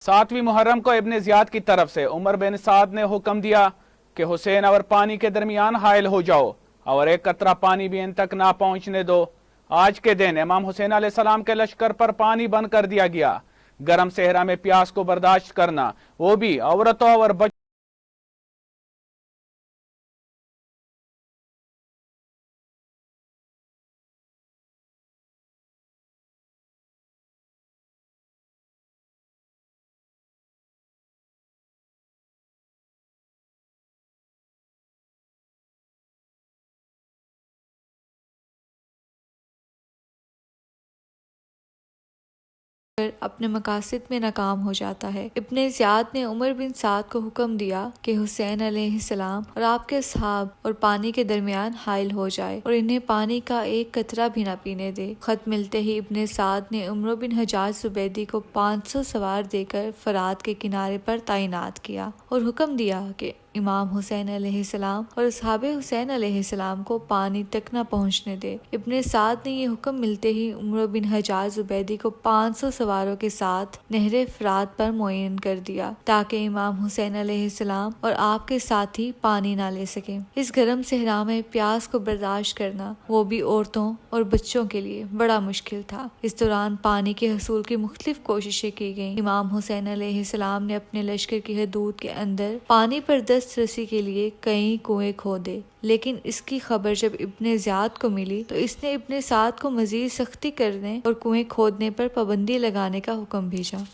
7ویں محرم کو ابن زیاد کی طرف سے عمر بن سعد نے حکم دیا کہ حسین اور پانی کے درمیان حائل ہو جاؤ اور ایک قطرہ پانی بھی ان تک نہ پہنچنے دو۔ آج کے دن امام حسین علیہ السلام کے لشکر پر پانی بند کر دیا گیا۔ گرم صحرا میں پیاس کو برداشت کرنا، وہ بھی عورتوں اور بچوں اپنے مقاصد میں ناکام ہو جاتا ہے۔ ابن زیاد نے عمر بن سعد کو حکم دیا کہ حسین علیہ السلام اور آپ کے اصحاب اور پانی کے درمیان حائل ہو جائے اور انہیں پانی کا ایک قطرہ بھی نہ پینے دے۔ خط ملتے ہی ابن سعد نے عمرو بن حجاج زبیدی کو 500 سوار دے کر فرات کے کنارے پر تعینات کیا اور حکم دیا کہ امام حسین علیہ السلام اور اصحاب حسین علیہ السلام کو پانی تک نہ پہنچنے دے۔ ابن سعد نے یہ حکم ملتے ہی عمرو بن حجاج زبیدی کو 500 سواروں کے ساتھ نہر فرات پر معین کر دیا تاکہ امام حسین علیہ السلام اور آپ کے ساتھی پانی نہ لے سکیں۔ اس گرم صحرا میں پیاس کو برداشت کرنا، وہ بھی عورتوں اور بچوں کے لیے، بڑا مشکل تھا۔ اس دوران پانی کے حصول کی مختلف کوششیں کی گئیں۔ امام حسین علیہ السلام نے اپنے لشکر کی حدود کے اندر پانی پر دسترسی کے لیے کئی کنویں کھودے، لیکن اس کی خبر جب ابن زیاد کو ملی تو اس نے ابن سعد کو مزید سختی کرنے اور کنویں کھودنے پر پابندی لگانے کا حکم بھیجا۔